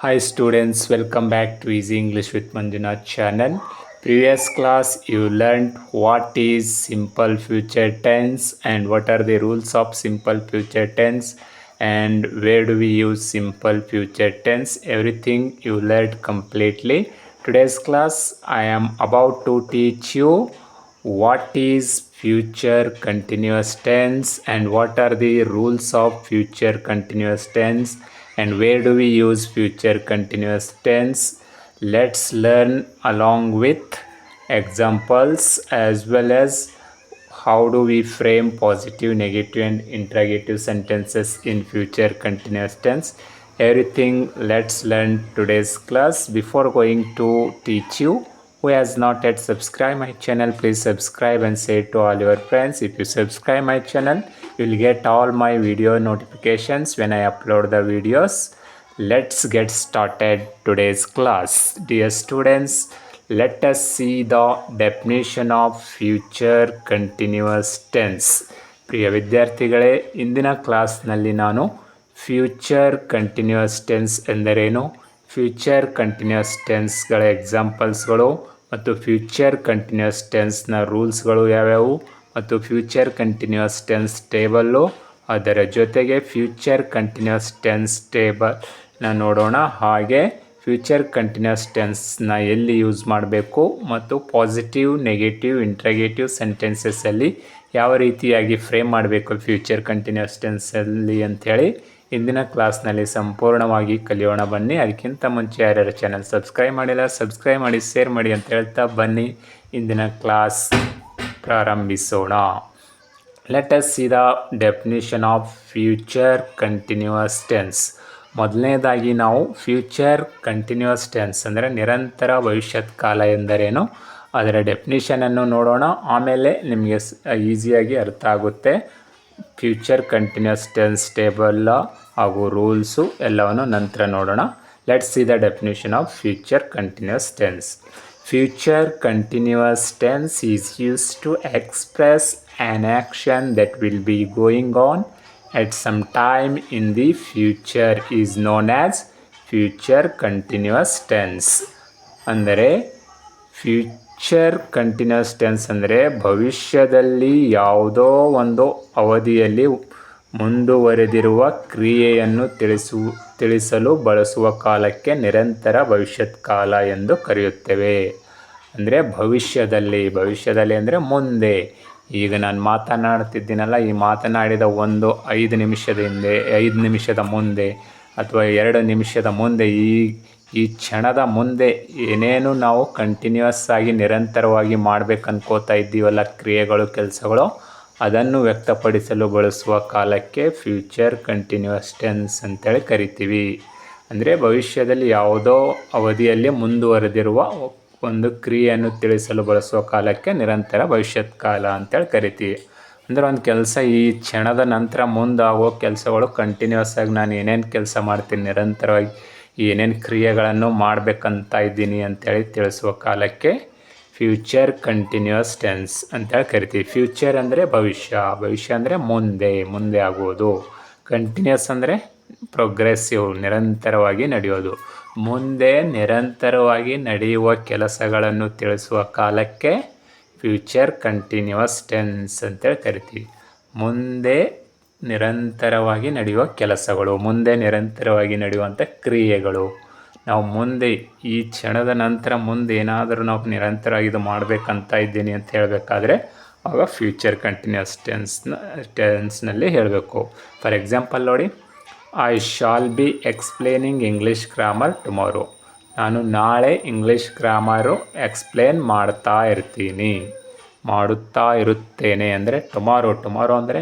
Hi students, welcome back to Easy English with Manjunath channel. Previous class you learned what is simple future tense and what are the rules of simple future tense and where do we use simple future tense. Everything you learned completely. Today's class I am about to teach you what is future continuous tense and what are the rules of future continuous tense and where do we use future continuous tense. Let's learn along with examples as well as how do we frame positive, negative and interrogative sentences in future continuous tense. Everything let's learn today's class. Before going to teach you, who has not yet subscribed my channel, please subscribe and say to all your friends. If you subscribe my channel, you will get all my video notifications when I upload the videos. Let's get started today's class. Dear students, let us see the definition of future continuous tense. ಪ್ರಿಯ ವಿದ್ಯಾರ್ಥಿಗಳೇ, ಇಂದಿನ ಕ್ಲಾಸ್ನಲ್ಲಿ ನಾನು future continuous tense ಎಂದರೇನು, future continuous ಟೆನ್ಸ್ಗಳ ಎಕ್ಸಾಂಪಲ್ಸ್ಗಳು ಮತ್ತು future continuous ಟೆನ್ಸ್ನ ರೂಲ್ಸ್ಗಳು ಯಾವ್ಯಾವು ಮತ್ತು future continuous tense table, ಅದರ ಜೊತೆಗೆ ಫ್ಯೂಚರ್ ಕಂಟಿನ್ಯೂಸ್ ಟೆನ್ಸ್ ಟೇಬಲ್ನ ನೋಡೋಣ. ಹಾಗೆ ಫ್ಯೂಚರ್ ಕಂಟಿನ್ಯೂಸ್ ಟೆನ್ಸ್ನ ಎಲ್ಲಿ ಯೂಸ್ ಮಾಡಬೇಕು ಮತ್ತು ಪಾಸಿಟಿವ್, ನೆಗೆಟಿವ್, ಇಂಟ್ರಗೇಟಿವ್ ಸೆಂಟೆನ್ಸಸ್ಸಲ್ಲಿ ಯಾವ ರೀತಿಯಾಗಿ ಫ್ರೇಮ್ ಮಾಡಬೇಕು ಫ್ಯೂಚರ್ ಕಂಟಿನ್ಯೂಸ್ ಟೆನ್ಸಲ್ಲಿ ಅಂಥೇಳಿ ಇಂದಿನ ಕ್ಲಾಸ್ನಲ್ಲಿ ಸಂಪೂರ್ಣವಾಗಿ ಕಲಿಯೋಣ. ಬನ್ನಿ. ಅದಕ್ಕಿಂತ ಮುಂಚೆ ಯಾರ್ಯಾರು ಚಾನಲ್ ಸಬ್ಸ್ಕ್ರೈಬ್ ಮಾಡಿಲ್ಲ ಸಬ್ಸ್ಕ್ರೈಬ್ ಮಾಡಿ, ಶೇರ್ ಮಾಡಿ ಅಂತ ಹೇಳ್ತಾ ಬನ್ನಿ ಇಂದಿನ ಕ್ಲಾಸ್ ಪ್ರಾರಂಭಿಸೋಣ. Let us see the definition of future continuous tense. ಮೊದಲನೇದಾಗಿ ನಾವು ಫ್ಯೂಚರ್ ಕಂಟಿನ್ಯೂಸ್ ಟೆನ್ಸ್ ಅಂದರೆ ನಿರಂತರ ಭವಿಷ್ಯತ್ ಕಾಲ ಎಂದರೇನು ಅದರ ಡೆಫಿನಿಷನನ್ನು ನೋಡೋಣ. ಆಮೇಲೆ ನಿಮಗೆ ಈಸಿಯಾಗಿ ಅರ್ಥ ಆಗುತ್ತೆ. ಫ್ಯೂಚರ್ ಕಂಟಿನ್ಯೂಸ್ ಟೆನ್ಸ್ ಟೇಬಲ್ ಹಾಗೂ ರೂಲ್ಸು ಎಲ್ಲವನ್ನು ನಂತರ ನೋಡೋಣ. Let's see the definition of future continuous tense. Future continuous tense is used to express an action that will be going on at some time in the future is known as future continuous tense. ಅಂದರೆ future continuous tense ಅಂದರೆ ಭವಿಷ್ಯದಲ್ಲಿ ಯಾವುದೋ ಒಂದು ಅವಧಿಯಲ್ಲಿ ಮುಂದುವರೆದಿರುವ ಕ್ರಿಯೆಯನ್ನು ತಿಳಿಸಲು ಬಳಸುವ ಕಾಲಕ್ಕೆ ನಿರಂತರ ಭವಿಷ್ಯತ್ ಕಾಲ ಎಂದು ಕರೆಯುತ್ತೇವೆ. ಅಂದರೆ ಭವಿಷ್ಯದಲ್ಲಿ ಅಂದರೆ ಮುಂದೆ. ಈಗ ನಾನು ಮಾತನಾಡ್ತಿದ್ದೀನಲ್ಲ, ಈ ಮಾತನಾಡಿದ 5 ನಿಮಿಷದ ಹಿಂದೆ, 5 ನಿಮಿಷದ ಮುಂದೆ ಅಥವಾ 2 ನಿಮಿಷದ ಮುಂದೆ, ಈ ಕ್ಷಣದ ಮುಂದೆ ಏನೇನು ನಾವು ಕಂಟಿನ್ಯೂಸ್ ಆಗಿ ನಿರಂತರವಾಗಿ ಮಾಡಬೇಕನ್ಕೋತಾ ಇದ್ದೀವಲ್ಲ ಕ್ರಿಯೆಗಳು, ಕೆಲಸಗಳು, ಅದನ್ನು ವ್ಯಕ್ತಪಡಿಸಲು ಬಳಸುವ ಕಾಲಕ್ಕೆ ಫ್ಯೂಚರ್ ಕಂಟಿನ್ಯೂಸ್ ಟೆನ್ಸ್ ಅಂತೇಳಿ ಕರಿತೀವಿ. ಅಂದರೆ ಭವಿಷ್ಯದಲ್ಲಿ ಯಾವುದೋ ಅವಧಿಯಲ್ಲಿ ಮುಂದುವರೆದಿರುವ ಒಂದು ಕ್ರಿಯೆಯನ್ನು ತಿಳಿಸಲು ಬಳಸುವ ಕಾಲಕ್ಕೆ ನಿರಂತರ ಭವಿಷ್ಯತ್ ಕಾಲ ಅಂತೇಳಿ ಕರಿತೀವಿ. ಅಂದರೆ ಒಂದು ಕೆಲಸ ಈ ಕ್ಷಣದ ನಂತರ ಮುಂದಾಗೋ ಕೆಲಸಗಳು ಕಂಟಿನ್ಯೂಸ್ ಆಗಿ ನಾನು ಏನೇನು ಕೆಲಸ ಮಾಡ್ತೀನಿ, ನಿರಂತರವಾಗಿ ಏನೇನು ಕ್ರಿಯೆಗಳನ್ನು ಮಾಡಬೇಕಂತ ಇದ್ದೀನಿ ಅಂತೇಳಿ ತಿಳಿಸುವ ಕಾಲಕ್ಕೆ ಫ್ಯೂಚರ್ ಕಂಟಿನ್ಯೂಸ್ ಟೆನ್ಸ್ ಅಂತೇಳಿ ಕರಿತೀವಿ. ಫ್ಯೂಚರ್ ಅಂದರೆ ಭವಿಷ್ಯ ಅಂದರೆ ಮುಂದೆ ಆಗುವುದು. ಕಂಟಿನ್ಯೂಸ್ ಅಂದರೆ ಪ್ರೋಗ್ರೆಸಿವ್, ನಿರಂತರವಾಗಿ ನಡೆಯೋದು. ಮುಂದೆ ನಿರಂತರವಾಗಿ ನಡೆಯುವ ಕೆಲಸಗಳನ್ನು ತಿಳಿಸುವ ಕಾಲಕ್ಕೆ ಫ್ಯೂಚರ್ ಕಂಟಿನ್ಯೂಸ್ ಟೆನ್ಸ್ ಅಂತೇಳಿ ಕರಿತೀವಿ. ಮುಂದೆ ನಿರಂತರವಾಗಿ ನಡೆಯುವ ಕೆಲಸಗಳು, ಮುಂದೆ ನಿರಂತರವಾಗಿ ನಡೆಯುವಂಥ ಕ್ರಿಯೆಗಳು. ನಾವು ಮುಂದೆ ಈ ಕ್ಷಣದ ನಂತರ ಮುಂದೆ ಏನಾದರೂ ನಾವು ನಿರಂತರವಾಗಿ ಇದು ಮಾಡಬೇಕಂತ ಇದ್ದೀನಿ ಅಂತ ಹೇಳಬೇಕಾದ್ರೆ ಆಗ ಫ್ಯೂಚರ್ ಕಂಟಿನ್ಯೂಸ್ ಟೆನ್ಸ್ನಲ್ಲಿ ಹೇಳಬೇಕು. ಫಾರ್ ಎಕ್ಸಾಂಪಲ್ ನೋಡಿ, I shall B explaining English grammar tomorrow. ನಾನು ನಾಳೆ ಇಂಗ್ಲೀಷ್ ಗ್ರಾಮರು ಎಕ್ಸ್ಪ್ಲೇನ್ ಮಾಡುತ್ತಾ ಇರುತ್ತೇನೆ ಅಂದರೆ ಟುಮಾರೋ ಅಂದರೆ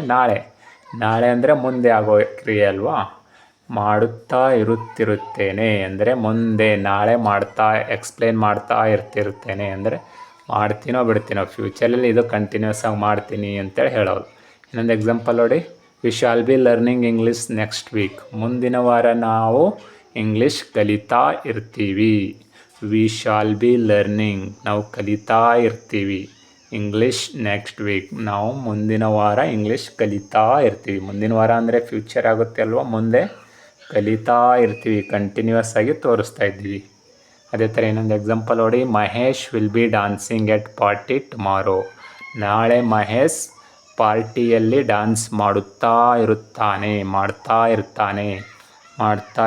ನಾಳೆ ಅಂದರೆ ಮುಂದೆ ಆಗೋ ಕ್ರಿಯೆ ಅಲ್ವಾ. ಮಾಡುತ್ತಾ ಇರುತ್ತೇನೆ ಅಂದರೆ ಮುಂದೆ, ನಾಳೆ ಎಕ್ಸ್ಪ್ಲೇನ್ ಮಾಡ್ತಾ ಇರ್ತಿರುತ್ತೇನೆ ಅಂದರೆ ಮಾಡ್ತೀನೋ ಬಿಡ್ತೀನೋ, ಫ್ಯೂಚರಲ್ಲಿ ಇದು ಕಂಟಿನ್ಯೂಸ್ ಆಗಿ ಮಾಡ್ತೀನಿ ಅಂತೇಳಿ ಹೇಳೋದು. ಇನ್ನೊಂದು ಎಕ್ಸಾಂಪಲ್ ನೋಡಿ, V shall B learning English next week. ಮುಂದಿನ ವಾರ ನಾವು ಇಂಗ್ಲೀಷ್ ಕಲಿತಾ ಇರ್ತೀವಿ. ವಿ ಶಾಲ್ ಬಿ ಲರ್ನಿಂಗ್, ನಾವು ಕಲಿತಾ ಇರ್ತೀವಿ. ಇಂಗ್ಲೀಷ್ ನೆಕ್ಸ್ಟ್ ವೀಕ್, ನಾವು ಮುಂದಿನ ವಾರ ಇಂಗ್ಲೀಷ್ ಕಲಿತಾ ಇರ್ತೀವಿ. ಮುಂದಿನ ವಾರ ಅಂದರೆ ಫ್ಯೂಚರ್ ಆಗುತ್ತೆ ಅಲ್ವಾ, ಮುಂದೆ. ಕಲಿತಾ ಇರ್ತೀವಿ, ಕಂಟಿನ್ಯೂಸ್ ಆಗಿ ತೋರಿಸ್ತಾ ಇದ್ದೀವಿ. ಅದೇ ಥರ ಇನ್ನೊಂದು ಎಕ್ಸಾಂಪಲ್ ನೋಡಿ, Mahesh will be dancing at party tomorrow. ನಾಳೆ ಮಹೇಶ್ ಪಾರ್ಟಿಯಲ್ಲಿ ಡ್ಯಾನ್ಸ್ ಮಾಡ್ತಾ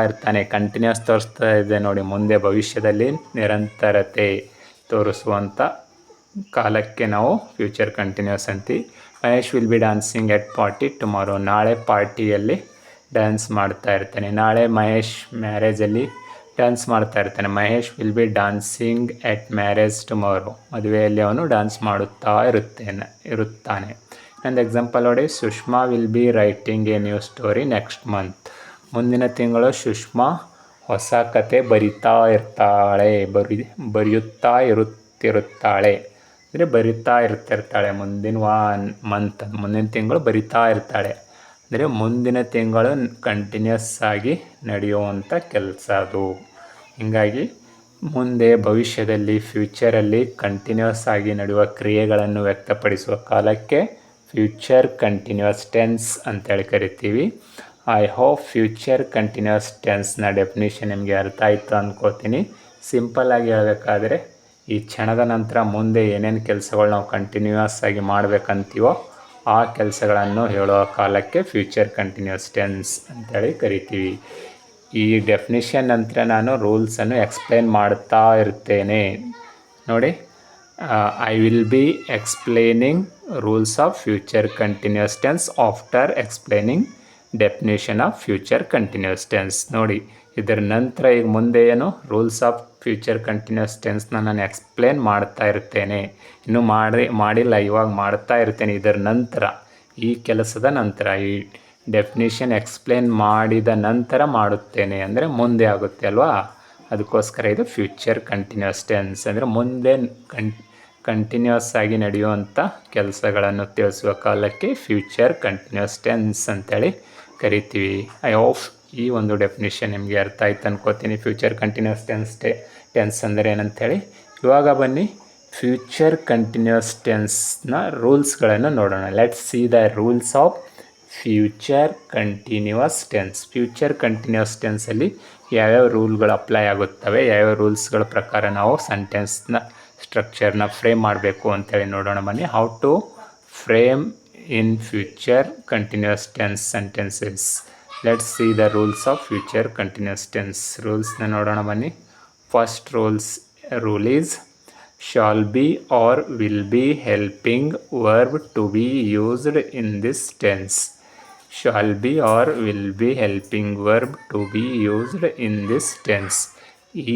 ಇರ್ತಾನೆ. ಕಂಟಿನ್ಯೂಸ್ ತೋರಿಸ್ತಾ ಇದೆ ನೋಡಿ, ಮುಂದೆ ಭವಿಷ್ಯದಲ್ಲಿ ನಿರಂತರತೆ ತೋರಿಸುವಂಥ ಕಾಲಕ್ಕೆ ನಾವು ಫ್ಯೂಚರ್ ಕಂಟಿನ್ಯೂಸ್ ಅಂತೀವಿ. Mahesh will be dancing at party tomorrow. ನಾಳೆ ಪಾರ್ಟಿಯಲ್ಲಿ ಡ್ಯಾನ್ಸ್ ಮಾಡ್ತಾ ಇರ್ತಾನೆ. ನಾಳೆ ಮಹೇಶ್ ಮ್ಯಾರೇಜಲ್ಲಿ ಡ್ಯಾನ್ಸ್ ಮಾಡ್ತಾ ಇರ್ತಾನೆ. Mahesh will be dancing at marriage tomorrow. ಮದುವೆಯಲ್ಲಿ ಅವನು ಡ್ಯಾನ್ಸ್ ಮಾಡುತ್ತಾ ಇರುತ್ತಾನೆ. ಇನ್ನೊಂದು ಎಕ್ಸಾಂಪಲ್ ನೋಡಿ, Sushma will be writing A new story next month. ಮುಂದಿನ ತಿಂಗಳು ಸುಷ್ಮಾ ಹೊಸ ಕತೆ ಬರಿಯುತ್ತಾ ಇರುತ್ತಿರುತ್ತಾಳೆ. ಅಂದರೆ ಬರಿತಾ ಇರ್ತಿರ್ತಾಳೆ. ಮುಂದಿನ ತಿಂಗಳು ಬರಿತಾ ಇರ್ತಾಳೆ. ಅಂದರೆ ಮುಂದಿನ ತಿಂಗಳು ಕಂಟಿನ್ಯೂಸ್ ಆಗಿ ನಡೆಯುವಂಥ ಕೆಲಸ ಅದು. ಹೀಗಾಗಿ ಮುಂದೆ ಭವಿಷ್ಯದಲ್ಲಿ ಫ್ಯೂಚರಲ್ಲಿ ಕಂಟಿನ್ಯೂಸ್ ಆಗಿ ನಡೆಯುವ ಕ್ರಿಯೆಗಳನ್ನು ವ್ಯಕ್ತಪಡಿಸುವ ಕಾಲಕ್ಕೆ ಫ್ಯೂಚರ್ ಕಂಟಿನ್ಯೂಸ್ ಟೆನ್ಸ್ ಅಂತೇಳಿ ಕರಿತೀವಿ. ಐ ಹೋಪ್ ಫ್ಯೂಚರ್ ಕಂಟಿನ್ಯೂಸ್ ಟೆನ್ಸ್ನ ಡೆಫಿನಿಷನ್ ನಿಮಗೆ ಅರ್ಥ ಆಯಿತು ಅಂದ್ಕೋತೀನಿ. ಸಿಂಪಲ್ಲಾಗಿ ಹೇಳಬೇಕಾದ್ರೆ, ಈ ಕ್ಷಣದ ನಂತರ ಮುಂದೆ ಏನೇನು ಕೆಲಸಗಳು ನಾವು ಕಂಟಿನ್ಯೂಸ್ ಆಗಿ ಮಾಡಬೇಕಂತೀವೋ ಆ ಕೆಲಸಗಳನ್ನು ಹೇಳುವ ಕಾಲಕ್ಕೆ ಫ್ಯೂಚರ್ ಕಂಟಿನ್ಯೂಸ್ ಟೆನ್ಸ್ ಅಂತೇಳಿ ಕರಿತೀವಿ. ಈ ಡೆಫಿನಿಷನ್ ನಂತರ ನಾನು ರೂಲ್ಸನ್ನು ಎಕ್ಸ್ಪ್ಲೇನ್ ಮಾಡ್ತಾ ಇರ್ತೇನೆ ನೋಡಿ. I will be explaining rules of future continuous tense after explaining definition of future continuous tense. ನೋಡಿ, ಇದರ ನಂತರ ಈಗ ಮುಂದೆ ಏನು ರೂಲ್ಸ್ ಆಫ್ ಫ್ಯೂಚರ್ ಕಂಟಿನ್ಯೂಸ್ ಟೆನ್ಸ್ನ ನಾನು ಎಕ್ಸ್ಪ್ಲೇನ್ ಮಾಡ್ತಾ ಇರ್ತೇನೆ. ಇನ್ನೂ ಮಾಡಿಲ್ಲ, ಇವಾಗ ಮಾಡ್ತಾ ಇರ್ತೇನೆ. ಇದರ ನಂತರ, ಈ ಕೆಲಸದ ನಂತರ, ಈ ಡೆಫಿನೇಷನ್ ಎಕ್ಸ್ಪ್ಲೇನ್ ಮಾಡಿದ ನಂತರ ಮಾಡುತ್ತೇನೆ ಅಂದರೆ ಮುಂದೆ ಆಗುತ್ತೆ ಅಲ್ವಾ. ಅದಕ್ಕೋಸ್ಕರ ಇದು ಫ್ಯೂಚರ್ ಕಂಟಿನ್ಯೂಸ್ ಟೆನ್ಸ್. ಅಂದರೆ ಮುಂದೆ ಕಂಟಿನ್ಯೂಸ್ ಆಗಿ ನಡೆಯುವಂಥ ಕೆಲಸಗಳನ್ನು ತಿಳಿಸುವ ಕಾಲಕ್ಕೆ ಫ್ಯೂಚರ್ ಕಂಟಿನ್ಯೂಸ್ ಟೆನ್ಸ್ ಅಂತೇಳಿ ಕರಿತೀವಿ. ಐ ಹೋಪ್ ಈ ಒಂದು ಡೆಫಿನೇಷನ್ ನಿಮಗೆ ಅರ್ಥ ಆಯ್ತು ಅನ್ಕೋತೀನಿ. ಫ್ಯೂಚರ್ ಕಂಟಿನ್ಯೂಸ್ ಟೆನ್ಸ್ ಅಂದರೆ ಏನಂತೇಳಿ. ಇವಾಗ ಬನ್ನಿ ಫ್ಯೂಚರ್ ಕಂಟಿನ್ಯೂಸ್ ಟೆನ್ಸ್ನ ರೂಲ್ಸ್ಗಳನ್ನು ನೋಡೋಣ. Let's see the rules of future continuous tense. Future continuous ಟೆನ್ಸಲ್ಲಿ ಯಾವ್ಯಾವ ರೂಲ್ಗಳು ಅಪ್ಲೈ ಆಗುತ್ತವೆ, ಯಾವ್ಯಾವ ರೂಲ್ಸ್ಗಳ ಪ್ರಕಾರ ನಾವು ಸೆಂಟೆನ್ಸ್ನ ಸ್ಟ್ರಕ್ಚರ್ನ ಫ್ರೇಮ್ ಮಾಡಬೇಕು ಅಂತೇಳಿ ನೋಡೋಣ ಬನ್ನಿ. How to frame in future continuous tense sentences. Let's see the rules of future continuous tense. ರೂಲ್ಸ್ನ ನೋಡೋಣ ಬನ್ನಿ. First rule is shall be or will be helping verb to be used in this tense. Shall be or will be helping verb to be used in this tense.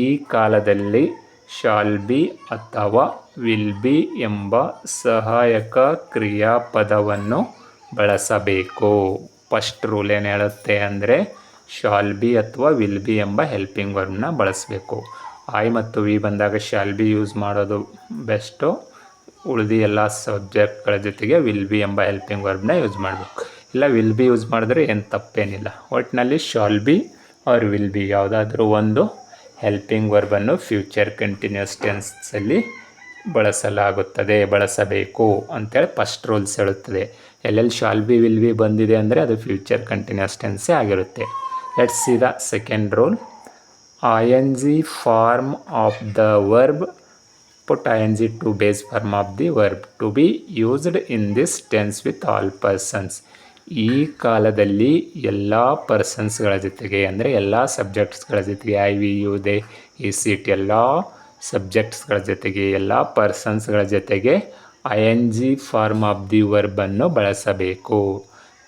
ಈ ಕಾಲದಲ್ಲಿ shall be ಅಥವಾ will be ಎಂಬ ಸಹಾಯಕ ಕ್ರಿಯಾಪದವನ್ನು ಬಳಸಬೇಕು. First rule ಏನು ಹೇಳುತ್ತೆ ಅಂದರೆ ಶಾಲ್ ಬಿ ಅಥವಾ ವಿಲ್ ಬಿ ಎಂಬ ಹೆಲ್ಪಿಂಗ್ ವರ್ಬ್ನ ಬಳಸಬೇಕು. ಐ ಮತ್ತು ವಿ ಬಂದಾಗ ಶಾಲ್ ಬಿ ಯೂಸ್ ಮಾಡೋದು ಬೆಸ್ಟು. ಉಳಿದು ಎಲ್ಲ ಸಬ್ಜೆಕ್ಟ್ಗಳ ಜೊತೆಗೆ ವಿಲ್ ಬಿ ಎಂಬ ಹೆಲ್ಪಿಂಗ್ ವರ್ಬ್ನ ಯೂಸ್ ಮಾಡಬೇಕು. ಇಲ್ಲ ವಿಲ್ ಬಿ ಯೂಸ್ ಮಾಡಿದ್ರೆ ಏನು ತಪ್ಪೇನಿಲ್ಲ. ಒಟ್ಟಿನಲ್ಲಿ shall be or will be ಯಾವುದಾದ್ರೂ ಒಂದು ಹೆಲ್ಪಿಂಗ್ ವರ್ಬನ್ನು ಫ್ಯೂಚರ್ ಕಂಟಿನ್ಯೂಸ್ ಟೆನ್ಸಲ್ಲಿ ಬಳಸಬೇಕು ಅಂತೇಳಿ ಫಸ್ಟ್ ರೂಲ್ಸ್ ಹೇಳುತ್ತದೆ. ಎಲ್ಲೆಲ್ಲಿ ಶಾಲ್ ಬಿ ವಿಲ್ ಬಿ ಬಂದಿದೆ ಅಂದರೆ ಅದು ಫ್ಯೂಚರ್ ಕಂಟಿನ್ಯೂಸ್ ಟೆನ್ಸೇ ಆಗಿರುತ್ತೆ. Let's see the second rule. ING form of the verb, put ING to base form of the verb to be used in this tense with all persons. ಈ ಕಾಲದಲ್ಲಿ ಎಲ್ಲ ಪರ್ಸನ್ಸ್ಗಳ ಜೊತೆಗೆ ಅಂದರೆ ಎಲ್ಲ ಸಬ್ಜೆಕ್ಟ್ಸ್ಗಳ ಜೊತೆಗೆ ಐ ವಿ ಯು ದೇ ಈ ಸಿಟ್ ಎಲ್ಲ ಸಬ್ಜೆಕ್ಟ್ಸ್ಗಳ ಜೊತೆಗೆ ಎಲ್ಲ ಪರ್ಸನ್ಸ್ಗಳ ಜೊತೆಗೆ ING ಫಾರ್ಮ್ ಆಫ್ ದಿ ವರ್ಬನ್ನು ಬಳಸಬೇಕು.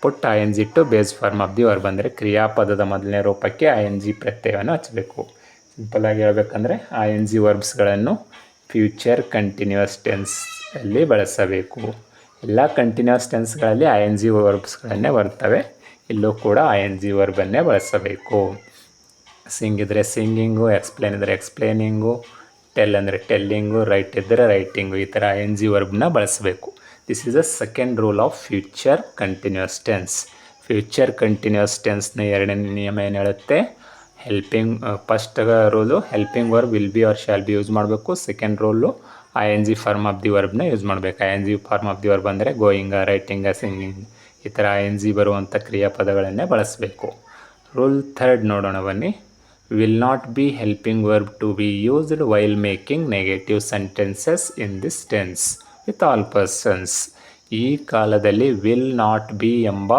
Put ING to base form of the verb ಅಂದರೆ ಕ್ರಿಯಾಪದದ ಮೊದಲನೇ ರೂಪಕ್ಕೆ ING ಪ್ರತ್ಯಯವನ್ನು ಹಚ್ಚಬೇಕು. ಸಿಂಪಲಾಗಿ ಹೇಳ್ಬೇಕಂದ್ರೆ ING ವರ್ಬ್ಸ್ಗಳನ್ನು ಫ್ಯೂಚರ್ ಕಂಟಿನ್ಯೂಸ್ ಟೆನ್ಸಲ್ಲಿ ಬಳಸಬೇಕು. ಎಲ್ಲ ಕಂಟಿನ್ಯೂಸ್ ಟೆನ್ಸ್ಗಳಲ್ಲಿ ING ವರ್ಬ್ಸ್ಗಳನ್ನೇ ಬರ್ತವೆ. ಇಲ್ಲೂ ಕೂಡ ING ವರ್ಬನ್ನೇ ಬಳಸಬೇಕು. ಸಿಂಗ್ ಇದ್ದರೆ ಸಿಂಗಿಂಗು, ಎಕ್ಸ್ಪ್ಲೇನ್ ಇದ್ದರೆ ಎಕ್ಸ್ಪ್ಲೇನಿಂಗು, ಟೆಲ್ ಅಂದರೆ ಟೆಲ್ಲಿಂಗು, ರೈಟ್ ಇದ್ದರೆ ರೈಟಿಂಗು, ಈ ಥರ ING ವರ್ಬ್ನ ಬಳಸಬೇಕು. This is the second rule of future continuous tense. Future continuous ಟೆನ್ಸ್ನ ಎರಡನೇ ನಿಯಮ ಏನು ಹೇಳುತ್ತೆ, first rule helping verb will be or shall be use ಮಾಡಬೇಕು. Second rule ING form of the ವರ್ಬ್ನ ಯೂಸ್ ಮಾಡಬೇಕು. ING form of the verb ಅಂದರೆ going, ರೈಟಿಂಗ, singing ಈ ಥರ ING ಬರುವಂಥ ಕ್ರಿಯಾಪದಗಳನ್ನೇ ಬಳಸಬೇಕು. ರೂಲ್ ಥರ್ಡ್ ನೋಡೋಣ ಬನ್ನಿ. Will not be helping verb to be used while making negative sentences in this tense with all persons. ಈ ಕಾಲದಲ್ಲಿ ವಿಲ್ ನಾಟ್ ಬಿ ಎಂಬ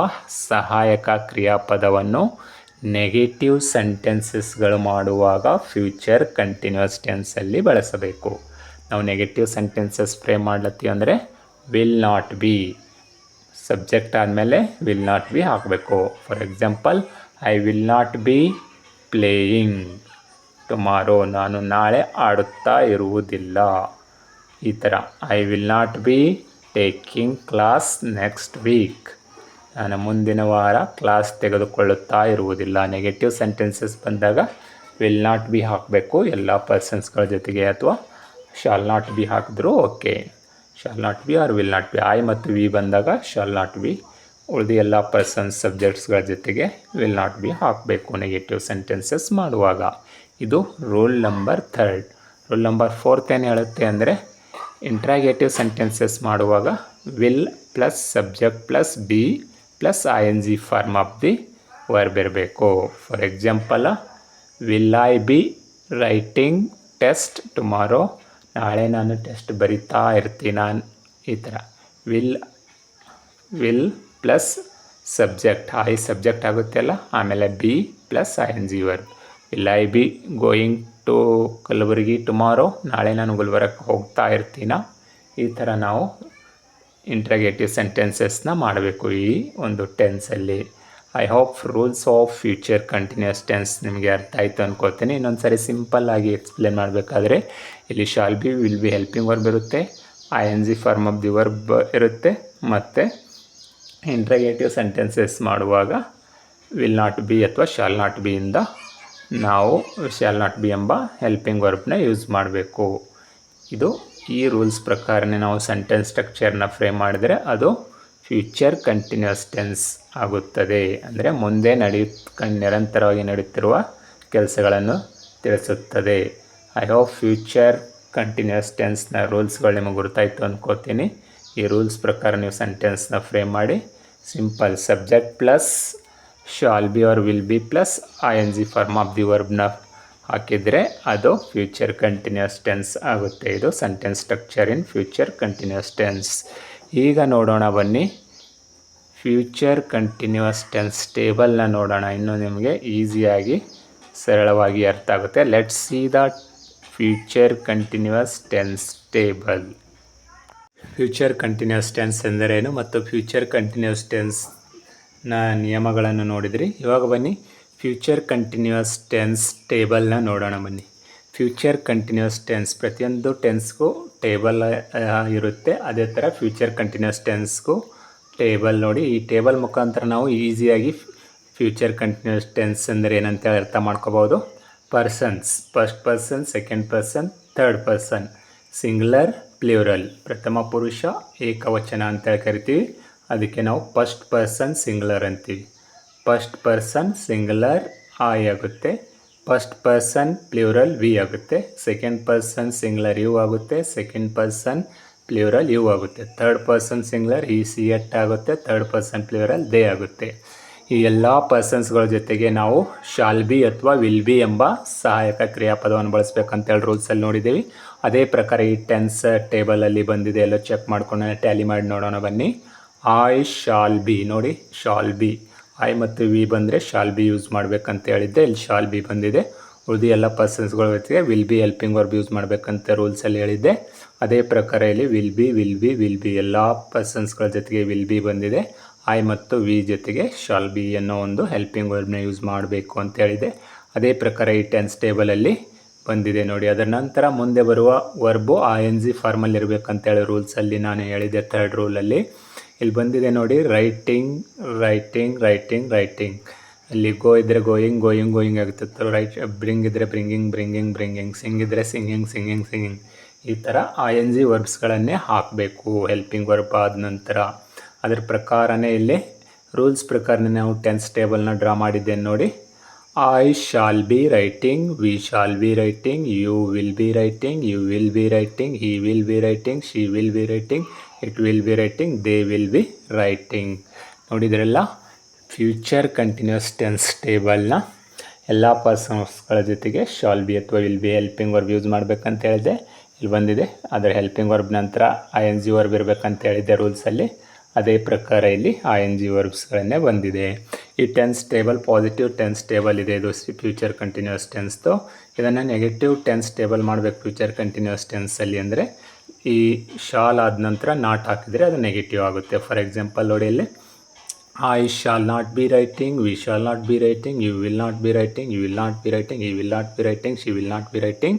ಸಹಾಯಕ ಕ್ರಿಯಾಪದವನ್ನು ನೆಗೆಟಿವ್ ಸೆಂಟೆನ್ಸಸ್ಗಳು ಮಾಡುವಾಗ ಫ್ಯೂಚರ್ ಕಂಟಿನ್ಯೂಸ್ ಟೆನ್ಸಲ್ಲಿ ಬಳಸಬೇಕು. ನಾವು ನೆಗೆಟಿವ್ ಸೆಂಟೆನ್ಸಸ್ ಫ್ರೇಮ್ ಮಾಡ್ಲತ್ತೀವಿ ಅಂದರೆ ವಿಲ್ ನಾಟ್ ಬಿ ಸಬ್ಜೆಕ್ಟ್ ಆದಮೇಲೆ ವಿಲ್ ನಾಟ್ ಬಿ ಹಾಕಬೇಕು. For example, I will not be playing tomorrow, ನಾನು ನಾಳೆ ಆಡುತ್ತಾ ಇರುವುದಿಲ್ಲ. ಈ ಥರ I will not be taking class next week, ನಾನು ಮುಂದಿನ ವಾರ ಕ್ಲಾಸ್ ತೆಗೆದುಕೊಳ್ಳುತ್ತಾ ಇರುವುದಿಲ್ಲ. ನೆಗೆಟಿವ್ ಸೆಂಟೆನ್ಸಸ್ ಬಂದಾಗ ವಿಲ್ ನಾಟ್ ಬಿ ಹಾಕಬೇಕು ಎಲ್ಲ ಪರ್ಸನ್ಸ್ಗಳ ಜೊತೆಗೆ, ಅಥವಾ ಶಾಲ್ ನಾಟ್ ಬಿ ಹಾಕಿದ್ರೂ okay. Shall not be or will not be. I ಮತ್ತು ವಿ ಬಂದಾಗ ಶಾಲ್ ನಾಟ್ ಬಿ, ಉಳಿದ ಎಲ್ಲ ಪರ್ಸನ್ಸ್ ಸಬ್ಜೆಕ್ಟ್ಸ್ಗಳ ಜೊತೆಗೆ ವಿಲ್ ನಾಟ್ ಬಿ ಹಾಕಬೇಕು ನೆಗೆಟಿವ್ ಸೆಂಟೆನ್ಸಸ್ ಮಾಡುವಾಗ. ಇದು rule number third. Rule number fourth ಏನು ಹೇಳುತ್ತೆ ಅಂದರೆ, ಇಂಟ್ರಾಗೇಟಿವ್ ಸೆಂಟೆನ್ಸಸ್ ಮಾಡುವಾಗ will plus subject plus be plus ING form of the verb ಇರಬೇಕು. For example, will I be writing test tomorrow, ನಾಳೆ ನಾನು ಟೆಸ್ಟ್ ಬರಿತಾ ಇರ್ತೀನಿ ನಾನು. ಈ ಥರ will plus subject, I subject ಆಗುತ್ತೆ ಅಲ್ಲ, ಆಮೇಲೆ be plus ING verb. Will I be going to Kalaburagi tomorrow, ನಾಳೆ ನಾನು ಗುಲ್ಬರ್ಗಕ್ಕೆ ಹೋಗ್ತಾ ಇರ್ತೀನ. ಈ ಥರ ನಾವು ಇಂಟ್ರಾಗೇಟಿವ್ ಸೆಂಟೆನ್ಸಸ್ನ ಮಾಡಬೇಕು ಈ ಒಂದು ಟೆನ್ಸಲ್ಲಿ. I hope rules of future continuous tense ನಿಮಗೆ ಅರ್ಥ ಆಯಿತು ಅನ್ಕೋತೀನಿ. ಇನ್ನೊಂದು ಸಾರಿ ಸಿಂಪಲ್ಲಾಗಿ ಎಕ್ಸ್ಪ್ಲೇನ್ ಮಾಡಬೇಕಾದ್ರೆ, ಇಲ್ಲಿ shall be will be helping verb ಇರುತ್ತೆ, ING form of the verb ಇರುತ್ತೆ, ಮತ್ತು ಇಂಟ್ರಾಗೇಟಿವ್ ಸೆಂಟೆನ್ಸಸ್ ಮಾಡುವಾಗ ವಿಲ್ ನಾಟ್ ಬಿ ಅಥವಾ ಶಾಲ್ ನಾಟ್ ಬಿಯಿಂದ ನಾವು ಶಾಲ್ ನಾಟ್ ಬಿ ಎಂಬ ಹೆಲ್ಪಿಂಗ್ ವರ್ಬ್ನ ಯೂಸ್ ಮಾಡಬೇಕು. ಇದು ಈ ರೂಲ್ಸ್ ಪ್ರಕಾರನೇ ನಾವು ಸೆಂಟೆನ್ಸ್ ಸ್ಟ್ರಕ್ಚರ್ನ ಫ್ರೇಮ್ ಮಾಡಿದರೆ ಅದು ಫ್ಯೂಚರ್ ಕಂಟಿನ್ಯೂಸ್ ಟೆನ್ಸ್ ಆಗುತ್ತದೆ. ಅಂದರೆ ಮುಂದೆ ನಿರಂತರವಾಗಿ ನಡೆಯುತ್ತಿರುವ ಕೆಲಸಗಳನ್ನು ತಿಳಿಸುತ್ತದೆ. ಐ ಹೋಪ್ ಫ್ಯೂಚರ್ ಕಂಟಿನ್ಯೂಸ್ ಟೆನ್ಸ್ನ ರೂಲ್ಸ್ಗಳು ನಿಮಗೆ ಗೊತ್ತಾಯಿತು ಅಂದ್ಕೋತೀನಿ. ಈ ರೂಲ್ಸ್ ಪ್ರಕಾರ ನೀವು ಸೆಂಟೆನ್ಸ್ನ ಫ್ರೇಮ್ ಮಾಡಿ simple subject plus shall be or will be plus ING form of the ವರ್ಬ್ನ ಹಾಕಿದರೆ ಅದು ಫ್ಯೂಚರ್ ಕಂಟಿನ್ಯೂಸ್ ಟೆನ್ಸ್ ಆಗುತ್ತೆ. ಇದು sentence structure in future continuous tense. ಈಗ ನೋಡೋಣ ಬನ್ನಿ, ಫ್ಯೂಚರ್ ಕಂಟಿನ್ಯೂಸ್ ಟೆನ್ಸ್ ಟೇಬಲ್ನ ನೋಡೋಣ. ಇನ್ನು ನಿಮಗೆ ಈಸಿಯಾಗಿ ಸರಳವಾಗಿ ಅರ್ಥ ಆಗುತ್ತೆ. Let's see the future continuous tense table. Future continuous tense ಎಂದರೇನು ಮತ್ತು ಫ್ಯೂಚರ್ ಕಂಟಿನ್ಯೂಸ್ ಟೆನ್ಸ್ನ ನಿಯಮಗಳನ್ನು ನೋಡಿದ್ರಿ. ಇವಾಗ ಬನ್ನಿ ಫ್ಯೂಚರ್ ಕಂಟಿನ್ಯೂಸ್ ಟೆನ್ಸ್ ಟೇಬಲ್ನ ನೋಡೋಣ ಬನ್ನಿ. ಫ್ಯೂಚರ್ ಕಂಟಿನ್ಯೂಸ್ ಟೆನ್ಸ್ ಪ್ರತಿಯೊಂದು ಟೆನ್ಸ್ಗೂ ಟೇಬಲ್ ಇರುತ್ತೆ. ಅದೇ ಥರ ಫ್ಯೂಚರ್ ಕಂಟಿನ್ಯೂಸ್ ಟೆನ್ಸ್ಗೂ ಟೇಬಲ್ ನೋಡಿ. ಈ ಟೇಬಲ್ ಮುಖಾಂತರ ನಾವು ಈಸಿಯಾಗಿ ಫ್ಯೂಚರ್ ಕಂಟಿನ್ಯೂಸ್ ಟೆನ್ಸ್ ಅಂದರೆ ಏನಂತೇಳಿ ಅರ್ಥ ಮಾಡ್ಕೋಬೋದು. Persons, first person, second person, third person, singular, plural, ಪ್ರಥಮ ಪುರುಷ ಏಕವಚನ ಅಂತೇಳಿ ಕರಿತೀವಿ. ಅದಕ್ಕೆ ನಾವು ಫಸ್ಟ್ ಪರ್ಸನ್ ಸಿಂಗ್ಯುಲರ್ ಅಂತೀವಿ. ಫಸ್ಟ್ ಪರ್ಸನ್ ಸಿಂಗ್ಯುಲರ್ ಐ ಆಗುತ್ತೆ, ಫಸ್ಟ್ ಪರ್ಸನ್ ಪ್ಲೂರಲ್ ವಿ ಆಗುತ್ತೆ, ಸೆಕೆಂಡ್ ಪರ್ಸನ್ ಸಿಂಗ್ಯುಲರ್ ಯು ಆಗುತ್ತೆ, ಸೆಕೆಂಡ್ ಪರ್ಸನ್ ಪ್ಲೂರಲ್ ಯು ಆಗುತ್ತೆ, ಥರ್ಡ್ ಪರ್ಸನ್ ಸಿಂಗ್ಯುಲರ್ ಈ ಸಿ ಎಟ್ ಆಗುತ್ತೆ, ಥರ್ಡ್ ಪರ್ಸನ್ ಪ್ಲೂರಲ್ ದೇ ಆಗುತ್ತೆ. ಈ ಎಲ್ಲ ಪರ್ಸನ್ಸ್ಗಳ ಜೊತೆಗೆ ನಾವು ಶಾಲ್ ಬಿ ಅಥವಾ ವಿಲ್ ಬಿ ಎಂಬ ಸಹಾಯಕ ಕ್ರಿಯಾಪದವನ್ನು ಬಳಸಬೇಕಂತೇಳಿ ರೂಲ್ಸಲ್ಲಿ ನೋಡಿದ್ದೀವಿ. ಅದೇ ಪ್ರಕಾರ ಈ ಟೆನ್ಸ್ ಟೇಬಲಲ್ಲಿ ಬಂದಿದೆ, ಎಲ್ಲ ಚೆಕ್ ಮಾಡ್ಕೊಂಡು ಟ್ಯಾಲಿ ಮಾಡಿ ನೋಡೋಣ ಬನ್ನಿ. ಐ ಶಾಲ್ ಬಿ ನೋಡಿ, ಶಾಲ್ ಬಿ ಐ ಮತ್ತು ವಿ ಬಂದರೆ ಶಾಲ್ ಬಿ ಯೂಸ್ ಮಾಡಬೇಕಂತ ಹೇಳಿದ್ದೆ. ಇಲ್ಲಿ ಶಾಲ್ ಬಿ ಬಂದಿದೆ. ಉಳಿದು ಎಲ್ಲ ಪರ್ಸನ್ಸ್ಗಳ ಜೊತೆಗೆ will be helping verb use ಮಾಡಬೇಕಂತ ರೂಲ್ಸಲ್ಲಿ ಹೇಳಿದ್ದೆ. ಅದೇ ಪ್ರಕಾರ ಇಲ್ಲಿ ವಿಲ್ ಬಿ ಎಲ್ಲ ಪರ್ಸನ್ಸ್ಗಳ ಜೊತೆಗೆ ವಿಲ್ ಬಿ ಬಂದಿದೆ. ಐ ಮತ್ತು ವಿ ಜೊತೆಗೆ ಶಾಲ್ ಬಿ ಅನ್ನೋ ಒಂದು ಹೆಲ್ಪಿಂಗ್ ವರ್ಬ್ನ ಯೂಸ್ ಮಾಡಬೇಕು ಅಂತ ಹೇಳಿದೆ. ಅದೇ ಪ್ರಕಾರ ಈ ಟೆನ್ಸ್ ಟೇಬಲಲ್ಲಿ ಬಂದಿದೆ ನೋಡಿ. ಅದರ ನಂತರ ಮುಂದೆ ಬರುವ ವರ್ಬು ING ಫಾರ್ಮಲ್ಲಿ ಇರಬೇಕಂತೇಳಿ ರೂಲ್ಸಲ್ಲಿ ನಾನು ಹೇಳಿದೆ ಥರ್ಡ್ ರೂಲಲ್ಲಿ. ಇಲ್ಲಿ ಬಂದಿದೆ ನೋಡಿ, ರೈಟಿಂಗ್ ರೈಟಿಂಗ್ ರೈಟಿಂಗ್ ರೈಟಿಂಗ್. ಅಲ್ಲಿ ಗೋ ಇದ್ದರೆ ಗೋಯಿಂಗ್ ಗೋಯಿಂಗ್ ಗೋಯಿಂಗ್ ಆಗುತ್ತಿತ್ತು. ರೈಟ್ ಬ್ರಿಂಗ್ ಇದ್ದರೆ ಬ್ರಿಂಗಿಂಗ್ ಬ್ರಿಂಗಿಂಗ್ ಬ್ರಿಂಗಿಂಗ್, ಸಿಂಗ್ ಇದ್ದರೆ ಸಿಂಗಿಂಗ್ ಸಿಂಗಿಂಗ್ ಸಿಂಗಿಂಗ್. ಈ ಥರ ING ವರ್ಬ್ಸ್ಗಳನ್ನೇ ಹಾಕಬೇಕು ಹೆಲ್ಪಿಂಗ್ ವರ್ಬ್ ಆದ ನಂತರ. ಅದರ ಪ್ರಕಾರನೇ ಇಲ್ಲಿ ರೂಲ್ಸ್ ಪ್ರಕಾರನೇ ನಾವು ಟೆನ್ಸ್ ಟೇಬಲ್ನ ಡ್ರಾ ಮಾಡಿದ್ದೇನೆ ನೋಡಿ. I shall be writing, we shall be writing, you will be writing, you will be writing, he will be writing, she will be writing, it will be writing, they will be writing. ನೋಡಿದ್ರಲ್ಲ, future continuous tense ಟೇಬಲ್ನ ಎಲ್ಲ ಪರ್ಸನ್ಸ್ಗಳ ಜೊತೆಗೆ shall be ಅಥವಾ will be helping verb use ಮಾಡಬೇಕಂತ ಹೇಳಿದೆ. ಇಲ್ಲಿ ಬಂದಿದೆ. ಅದರ ಹೆಲ್ಪಿಂಗ್ ವರ್ಬ್ ನಂತರ ING ವರ್ಬ್ ಇರಬೇಕಂತ ಹೇಳಿದೆ ರೂಲ್ಸಲ್ಲಿ. ಅದೇ ಪ್ರಕಾರ ಇಲ್ಲಿ ING ವರ್ಬ್ಸ್ಗಳನ್ನೇ ಬಂದಿದೆ. ಈ tense table positive tense table ಇದೆ. ಇದು ಫ್ಯೂಚರ್ ಕಂಟಿನ್ಯೂಸ್ ಟೆನ್ಸ್ದು. ಇದನ್ನು ನೆಗೆಟಿವ್ ಟೆನ್ಸ್ ಟೇಬಲ್ ಮಾಡಬೇಕು ಫ್ಯೂಚರ್ ಕಂಟಿನ್ಯೂಸ್ ಟೆನ್ಸಲ್ಲಿ. ಅಂದರೆ ಈ ಶಾಲ್ ಆದ ನಂತರ ನಾಟ್ ಹಾಕಿದರೆ ಅದು ನೆಗೆಟಿವ್ ಆಗುತ್ತೆ. ಫಾರ್ ಎಕ್ಸಾಂಪಲ್ ನೋಡಿ ಇಲ್ಲಿ, I shall not be writing, we shall not be writing, you will not be writing, you will not be writing, he will not be writing, she will not be writing,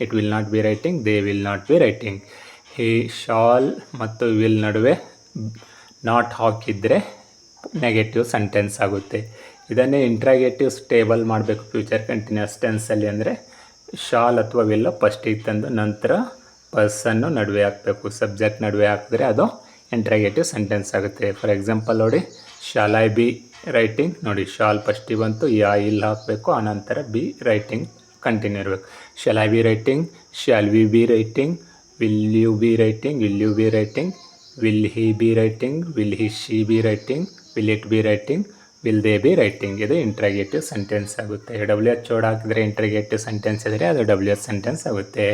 it will not be writing, they will not be writing. He shall ಮತ್ತು will ನಡುವೆ not ಹಾಕಿದರೆ negative sentence ಆಗುತ್ತೆ. ಇದನ್ನೇ interrogative table ಮಾಡಬೇಕು future continuous ಟೆನ್ಸಲ್ಲಿ. ಅಂದರೆ shawl ಅಥವಾ will ಫಸ್ಟಿಗೆ ತಂದು ನಂತರ ಪರ್ಸನ್ನು ನಡುವೆ ಹಾಕಬೇಕು. ಸಬ್ಜೆಕ್ಟ್ ನಡುವೆ ಹಾಕಿದ್ರೆ ಅದು ಇಂಟ್ರಾಗೇಟಿವ್ ಸೆಂಟೆನ್ಸ್ ಆಗುತ್ತೆ. ಫಾರ್ ಎಕ್ಸಾಂಪಲ್ ನೋಡಿ, ಶಾಲ್ ಐ ಬಿ ರೈಟಿಂಗ್. ನೋಡಿ, ಶಾಲ್ ಫಸ್ಟಿಗೆ ಬಂತು, ಇಲ್ಲಿ ಹಾಕಬೇಕು, ಆನಂತರ ಬಿ ರೈಟಿಂಗ್ ಕಂಟಿನ್ಯೂ ಇರಬೇಕು. Shall I be writing, shall we be writing, will you be writing, will you be writing, will he be writing, will he she be writing, will it be writing, will they be writing. ಇದು interrogative sentence ಆಗುತ್ತೆ. WH word ಹಾಕಿದರೆ interrogative sentence ಇದ್ದರೆ ಅದು WH sentence ಆಗುತ್ತೆ.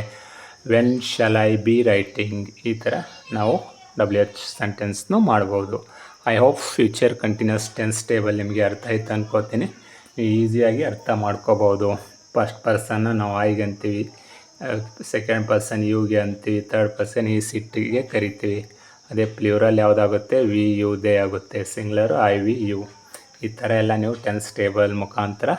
When shall I be writing, ಈ ಥರ ನಾವು WH ಸೆಂಟೆನ್ಸ್ನು ಮಾಡ್ಬೋದು. I hope future continuous tense table ನಿಮಗೆ ಅರ್ಥ ಆಯ್ತು ಅನ್ಕೋತೀನಿ. ನೀವು ಈಸಿಯಾಗಿ ಅರ್ಥ ಮಾಡ್ಕೋಬೋದು. ಫಸ್ಟ್ ಪರ್ಸನ್ನ ನಾವು ಐಗೆ ಅಂತೀವಿ, ಸೆಕೆಂಡ್ ಪರ್ಸನ್ ಯುಗೆ ಅಂತೀವಿ, ಥರ್ಡ್ ಪರ್ಸನ್ ಈ ಸಿಟ್ಟಿಗೆ ಕರಿತೀವಿ. ಅದೇ ಪ್ಲೂರಲ್ ಯಾವುದಾಗುತ್ತೆ, ವಿ ಯು ದೇ ಆಗುತ್ತೆ. Singular I we you. ಈ ಥರ ಎಲ್ಲ ನೀವು ಟೆನ್ಸ್ ಟೇಬಲ್ ಮುಖಾಂತರ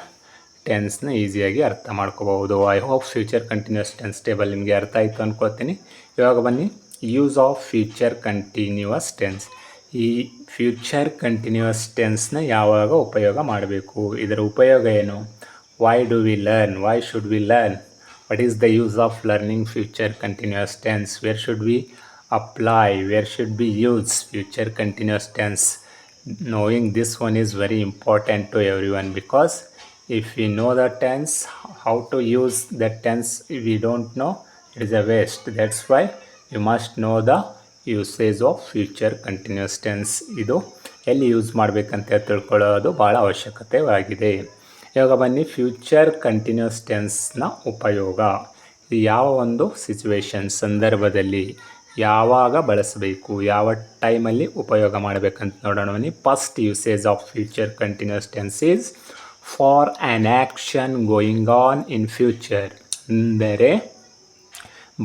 ಟೆನ್ಸ್ನ ಈಸಿಯಾಗಿ ಅರ್ಥ ಮಾಡ್ಕೋಬಹುದು. I hope future continuous tense table ನಿಮಗೆ ಅರ್ಥ ಆಯಿತು ಅನ್ಕೋತೀನಿ. ಇವಾಗ ಬನ್ನಿ, use of future continuous tense. ಈ ಫ್ಯೂಚರ್ ಕಂಟಿನ್ಯೂಸ್ ಟೆನ್ಸ್ನ ಯಾವಾಗ ಉಪಯೋಗ ಮಾಡಬೇಕು, ಇದರ ಉಪಯೋಗ ಏನು? Why do we learn, why should we learn, what is the use of learning future continuous tense, where should we apply, where should we use future continuous tense. Knowing this one is very important to everyone, because if we know the tense, how to use that tense we don't know, it is a waste. That's why you must know the usage of future continuous tense. ಇದು ಎಲ್ಲಿ use ಮಾಡಬೇಕಂತ ತಿಳ್ಕೊಳ್ಳೋದು ಭಾಳ ಅವಶ್ಯಕತೆಯಾಗಿದೆ. ಇವಾಗ ಬನ್ನಿ, future continuous ಟೆನ್ಸ್ನ ಉಪಯೋಗ. ಇದು ಯಾವ ಒಂದು ಸಿಚುವೇಶನ್, ಸಂದರ್ಭದಲ್ಲಿ ಯಾವಾಗ ಬಳಸಬೇಕು, ಯಾವ ಟೈಮಲ್ಲಿ ಉಪಯೋಗ ಮಾಡಬೇಕಂತ ನೋಡೋಣ ಬನ್ನಿ. First usage of future continuous tense is for an action going on in future. ಅಂದರೆ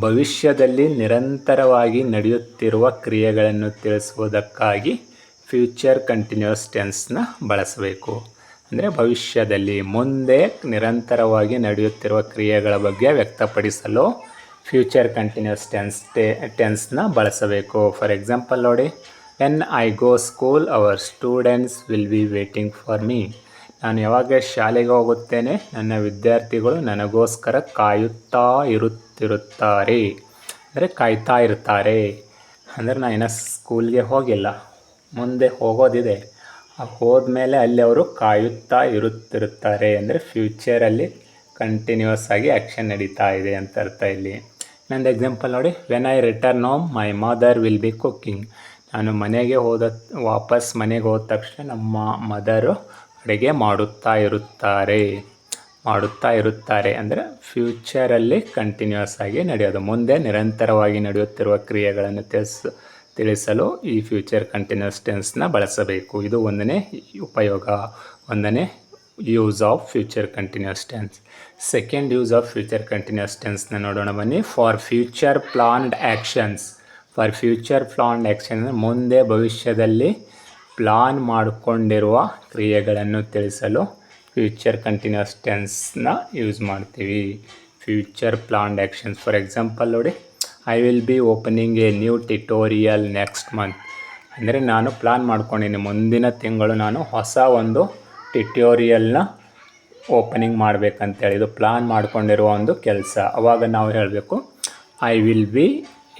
ಭವಿಷ್ಯದಲ್ಲಿ ನಿರಂತರವಾಗಿ ನಡೆಯುತ್ತಿರುವ ಕ್ರಿಯೆಗಳನ್ನು ತಿಳಿಸುವುದಕ್ಕಾಗಿ ಫ್ಯೂಚರ್ ಕಂಟಿನ್ಯೂಸ್ ಟೆನ್ಸ್ನ ಬಳಸಬೇಕು. ಅಂದರೆ ಭವಿಷ್ಯದಲ್ಲಿ ಮುಂದೆ ನಿರಂತರವಾಗಿ ನಡೆಯುತ್ತಿರುವ ಕ್ರಿಯೆಗಳ ಬಗ್ಗೆ ವ್ಯಕ್ತಪಡಿಸಲು ಫ್ಯೂಚರ್ ಕಂಟಿನ್ಯೂಸ್ ಟೆನ್ಸ್ನ ಬಳಸಬೇಕು. ಫಾರ್ ಎಕ್ಸಾಂಪಲ್ ನೋಡಿ, when I go school hour students will be waiting for me. ನಾನು ಯಾವಾಗ ಶಾಲೆಗೆ ಹೋಗುತ್ತೇನೆ, ನನ್ನ ವಿದ್ಯಾರ್ಥಿಗಳು ನನಗೋಸ್ಕರ ಕಾಯುತ್ತಾ ಇರುತ್ತಿರುತ್ತಾರೆ. ಅಂದರೆ ಕಾಯ್ತಾ ಇರ್ತಾರೆ. ಅಂದರೆ ನಾನು ಇನ್ನೂ ಸ್ಕೂಲ್ಗೆ ಹೋಗಿಲ್ಲ, ಮುಂದೆ ಹೋಗೋದಿದೆ. ಹೋದ್ಮೇಲೆ ಅಲ್ಲಿ ಅವರು ಕಾಯುತ್ತಾ ಇರುತ್ತಿರುತ್ತಾರೆ. ಅಂದರೆ ಫ್ಯೂಚರಲ್ಲಿ ಕಂಟಿನ್ಯೂಸ್ ಆಗಿ ಆ್ಯಕ್ಷನ್ ನಡೀತಾ ಇದೆ ಅಂತ ಅರ್ಥ ಇಲ್ಲಿ. ಇನ್ನೊಂದು ಎಕ್ಸಾಂಪಲ್ ನೋಡಿ, when I return home my mother will be cooking. ನಾನು ವಾಪಸ್ ಮನೆಗೆ ಹೋದ ತಕ್ಷಣ ನಮ್ಮ ಮದರು ಅಡುಗೆ ಮಾಡುತ್ತಾ ಇರುತ್ತಾರೆ. ಅಂದರೆ ಫ್ಯೂಚರಲ್ಲಿ ಕಂಟಿನ್ಯೂಸ್ ಆಗಿ ನಡೆಯೋದು, ಮುಂದೆ ನಿರಂತರವಾಗಿ ನಡೆಯುತ್ತಿರುವ ಕ್ರಿಯೆಗಳನ್ನು ತಿಳಿಸಲು ಈ ಫ್ಯೂಚರ್ ಕಂಟಿನ್ಯೂಸ್ ಟೆನ್ಸ್ನ ಬಳಸಬೇಕು. ಇದು ಒಂದನೇ ಉಪಯೋಗ, ಒಂದನೇ use of future continuous tense. Second use of future continuous ಟೆನ್ಸ್ನ ನೋಡೋಣ ಬನ್ನಿ. For future planned actions. For future planned action ಅಂದರೆ ಮುಂದೆ ಭವಿಷ್ಯದಲ್ಲಿ ಪ್ಲಾನ್ ಮಾಡಿಕೊಂಡಿರುವ ಕ್ರಿಯೆಗಳನ್ನು ತಿಳಿಸಲು ಫ್ಯೂಚರ್ ಕಂಟಿನ್ಯೂಸ್ ಟೆನ್ಸ್ನ ಯೂಸ್ ಮಾಡ್ತೀವಿ. Future planned actions. For example ನೋಡಿ, I will be opening a new tutorial next month. ಅಂದರೆ ನಾನು ಪ್ಲಾನ್ ಮಾಡ್ಕೊಂಡಿದ್ದೀನಿ, ಮುಂದಿನ ತಿಂಗಳು ನಾನು ಹೊಸ ಒಂದು ಟ್ಯುಟೋರಿಯಲ್ನ ಓಪನಿಂಗ್ ಮಾಡಬೇಕಂತೇಳಿ. ಇದು ಪ್ಲಾನ್ ಮಾಡ್ಕೊಂಡಿರುವ ಒಂದು ಕೆಲಸ. ಆವಾಗ ನಾವು ಹೇಳಬೇಕು, I will B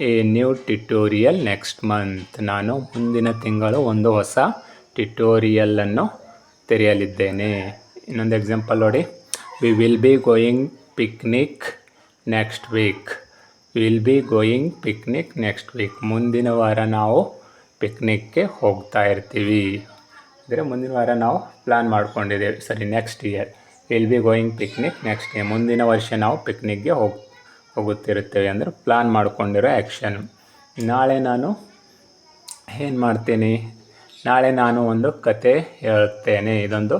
A new tutorial next month. ನಾನು ಮುಂದಿನ ತಿಂಗಳು ಒಂದು ಹೊಸ ಟ್ಯುಟೋರಿಯಲನ್ನು ತೆರೆಯಲಿದ್ದೇನೆ. ಇನ್ನೊಂದು ಎಕ್ಸಾಂಪಲ್ ನೋಡಿ, we will be going picnic next week. Will be going picnic next week. ಮುಂದಿನ ವಾರ ನಾವು ಪಿಕ್ನಿಕ್ಗೆ ಹೋಗ್ತಾ ಇರ್ತೀವಿ. ಅಂದರೆ ಮುಂದಿನ ವಾರ ನಾವು ಪ್ಲ್ಯಾನ್ ಮಾಡ್ಕೊಂಡಿದ್ದೇವೆ. ಸರಿ, next year will be going picnic next year. ಮುಂದಿನ ವರ್ಷ ನಾವು ಪಿಕ್ನಿಕ್ಗೆ ಹೋಗುತ್ತಿರುತ್ತೇವೆ ಅಂದರೆ ಪ್ಲ್ಯಾನ್ ಮಾಡ್ಕೊಂಡಿರೋ ಆ್ಯಕ್ಷನ್. ನಾಳೆ ನಾನು ಏನು ಮಾಡ್ತೀನಿ, ನಾಳೆ ನಾನು ಒಂದು ಕತೆ ಹೇಳ್ತೇನೆ. ಇದೊಂದು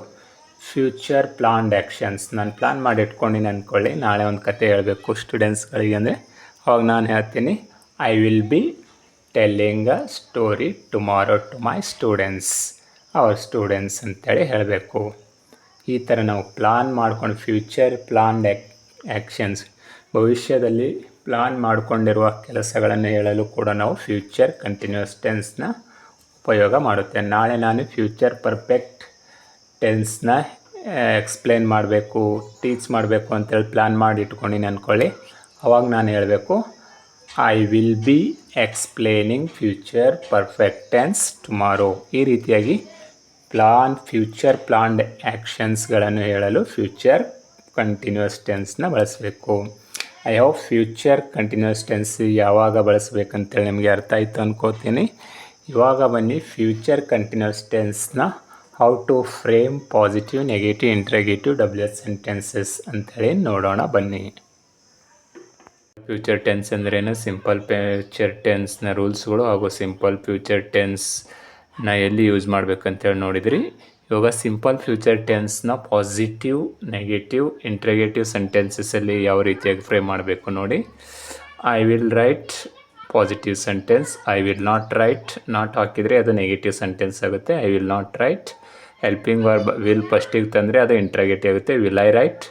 ಫ್ಯೂಚರ್ ಪ್ಲಾನ್ಡ್ ಆ್ಯಕ್ಷನ್ಸ್. ನಾನು ಪ್ಲ್ಯಾನ್ ಮಾಡಿ ಇಟ್ಕೊಂಡಿನಿ ಅಂದ್ಕೊಳ್ಳಿ, ನಾಳೆ ಒಂದು ಕತೆ ಹೇಳಬೇಕು ಸ್ಟೂಡೆಂಟ್ಸ್ಗಳಿಗೆ ಅಂದರೆ ಅವಾಗ ನಾನು ಹೇಳ್ತೀನಿ I will be telling a story tomorrow to my students, our students ಅಂತೇಳಿ ಹೇಳಬೇಕು. ಈ ಥರ ನಾವು ಪ್ಲಾನ್ ಮಾಡ್ಕೊಂಡು ಫ್ಯೂಚರ್ ಪ್ಲಾನ್ಡ್ ಆ್ಯಕ್ಷನ್ಸ್, ಭವಿಷ್ಯದಲ್ಲಿ ಪ್ಲಾನ್ ಮಾಡಿಕೊಂಡಿರುವ ಕೆಲಸಗಳನ್ನು ಹೇಳಲು ಕೂಡ ನಾವು ಫ್ಯೂಚರ್ ಕಂಟಿನ್ಯೂಸ್ ಟೆನ್ಸ್ನ ಉಪಯೋಗ ಮಾಡುತ್ತೇವೆ. ನಾಳೆ ನಾನು ಫ್ಯೂಚರ್ ಪರ್ಫೆಕ್ಟ್ ಟೆನ್ಸ್ನ ಎಕ್ಸ್ಪ್ಲೇನ್ ಮಾಡಬೇಕು, ಟೀಚ್ ಮಾಡಬೇಕು ಅಂತೇಳಿ ಪ್ಲ್ಯಾನ್ ಮಾಡಿ ಇಟ್ಕೊಂಡಿನಿ ಅಂದ್ಕೊಳ್ಳಿ, ಅವಾಗ ನಾನು ಹೇಳಬೇಕು I will be explaining future perfect tense tomorrow. ಈ ರೀತಿಯಾಗಿ ಫ್ಯೂಚರ್ ಪ್ಲಾನ್ಡ್ ಆ್ಯಕ್ಷನ್ಸ್ಗಳನ್ನು ಹೇಳಲು ಫ್ಯೂಚರ್ ಕಂಟಿನ್ಯೂಸ್ ಟೆನ್ಸ್ನ ಬಳಸಬೇಕು. I hope future continuous tense ಯಾವಾಗ ಬಳಸಬೇಕಂತೇಳಿ ನಿಮಗೆ ಅರ್ಥ ಆಯಿತು ಅನ್ಕೋತೀನಿ. ಇವಾಗ ಬನ್ನಿ ಫ್ಯೂಚರ್ ಕಂಟಿನ್ಯೂಸ್ ಟೆನ್ಸ್ನ how to frame positive, negative, interrogative, WH sentences ಅಂಥೇಳಿ ನೋಡೋಣ ಬನ್ನಿ. ಫ್ಯೂಚರ್ ಟೆನ್ಸ್ ಅಂದ್ರೇನು, ಸಿಂಪಲ್ ಫ್ಯೂಚರ್ ಟೆನ್ಸ್ನ ರೂಲ್ಸ್ಗಳು ಹಾಗೂ ಸಿಂಪಲ್ ಫ್ಯೂಚರ್ ಟೆನ್ಸ್ನ ಎಲ್ಲಿ ಯೂಸ್ ಮಾಡ್ಬೇಕಂತೇಳಿ ನೋಡಿದ್ರಿ. ಇವಾಗ ಸಿಂಪಲ್ ಫ್ಯೂಚರ್ ಟೆನ್ಸ್ನ ಪಾಸಿಟಿವ್, ನೆಗೆಟಿವ್, ಇಂಟ್ರಗೇಟಿವ್ ಸೆಂಟೆನ್ಸಸ್ಸಲ್ಲಿ ಯಾವ ರೀತಿಯಾಗಿ ಫ್ರೇಮ್ ಮಾಡಬೇಕು ನೋಡಿ. I will write positive sentence, I will not write, not ಹಾಕಿದರೆ ಅದು ನೆಗೆಟಿವ್ ಸೆಂಟೆನ್ಸ್ ಆಗುತ್ತೆ. I will not write. Helping verb will ಫಸ್ಟಿಗೆ ತಂದರೆ ಅದು ಇಂಟ್ರಗೇಟಿವ್ ಆಗುತ್ತೆ. Will I write,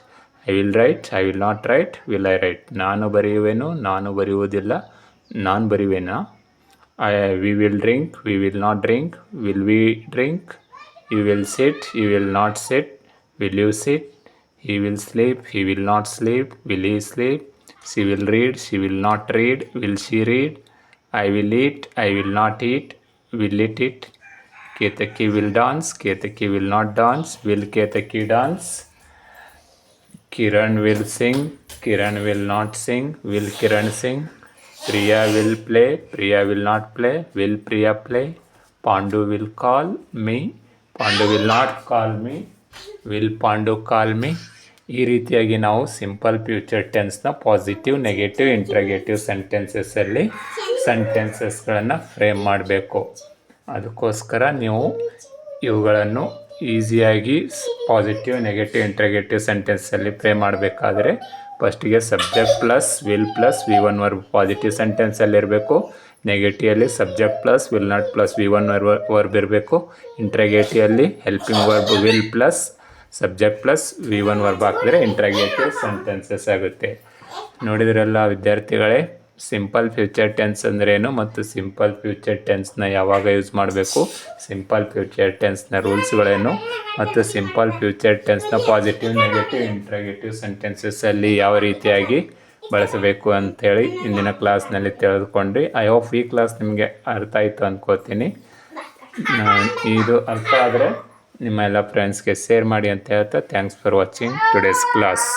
I will write, I will not write, will I write. ನಾನು ಬರೆಯುವೆನು, ನಾನು ಬರೆಯುವುದಿಲ್ಲ, ನಾನು ಬರೆಯುವೆನಾ. We will drink, we will not drink, will we drink. You will sit, you will not sit, will you sit? He will sleep, he will not sleep, will he sleep? She will read, she will not read, will she read? I will eat, I will not eat, will it eat? Ketaki will dance, Ketaki will not dance, will Ketaki dance? Kiran will sing, Kiran will not sing, will Kiran sing? Priya will play, Priya will not play, will Priya play? Pandu will call me, Pandu will not call me, will Pandu call me. ಈ ರೀತಿಯಾಗಿ ನಾವು simple future ಟೆನ್ಸ್ನ positive, negative, interrogative ಸೆಂಟೆನ್ಸಸ್ಸಲ್ಲಿ ಸೆಂಟೆನ್ಸಸ್ಗಳನ್ನು frame ಮಾಡಬೇಕು. ಅದಕ್ಕೋಸ್ಕರ ನೀವು ಇವುಗಳನ್ನು ಈಸಿಯಾಗಿ ಪಾಸಿಟಿವ್, ನೆಗೆಟಿವ್, ಇಂಟ್ರಗೇಟಿವ್ ಸೆಂಟೆನ್ಸಲ್ಲಿ ಫ್ರೇಮ್ ಮಾಡಬೇಕಾದ್ರೆ ಫಸ್ಟಿಗೆ subject plus will plus V1 verb positive ಸೆಂಟೆನ್ಸಲ್ಲಿರಬೇಕು. ನೆಗೆಟಿವಲ್ಲಿ subject plus will not plus V1 verb ಇರಬೇಕು. ಇಂಟ್ರಗೇಟಿವಲ್ಲಿ helping verb will plus subject plus V1 verb ಹಾಕಿದ್ರೆ ಇಂಟ್ರಗೇಟಿವ್ ಸೆಂಟೆನ್ಸಸ್ ಆಗುತ್ತೆ. ನೋಡಿದ್ರಲ್ಲ ವಿದ್ಯಾರ್ಥಿಗಳೇ, ಸಿಂಪಲ್ ಫ್ಯೂಚರ್ ಟೆನ್ಸ್ ಅಂದ್ರೇನು ಮತ್ತು ಸಿಂಪಲ್ ಫ್ಯೂಚರ್ ಟೆನ್ಸ್ನ ಯಾವಾಗ ಯೂಸ್ ಮಾಡಬೇಕು, ಸಿಂಪಲ್ ಫ್ಯೂಚರ್ ಟೆನ್ಸ್ನ ರೂಲ್ಸ್ಗಳೇನು ಮತ್ತು ಸಿಂಪಲ್ ಫ್ಯೂಚರ್ ಟೆನ್ಸ್ನ ಪಾಸಿಟಿವ್, ನೆಗೆಟಿವ್, ಇಂಟ್ರಗೇಟಿವ್ ಸೆಂಟೆನ್ಸಸ್ಸಲ್ಲಿ ಯಾವ ರೀತಿಯಾಗಿ ಬಳಸಬೇಕು ಅಂಥೇಳಿ ಇಂದಿನ ಕ್ಲಾಸ್ನಲ್ಲಿ ತಿಳಿದುಕೊಂಡ್ರಿ. ಐ ಹೋಪ್ ಈ ಕ್ಲಾಸ್ ನಿಮಗೆ ಅರ್ಥ ಆಯಿತು ಅಂದ್ಕೋತೀನಿ. ಇದು ಅರ್ಥ ಆದರೆ ನಿಮ್ಮ ಎಲ್ಲ ಫ್ರೆಂಡ್ಸ್ಗೆ ಶೇರ್ ಮಾಡಿ ಅಂತ ಹೇಳ್ತಾ thanks for watching today's class.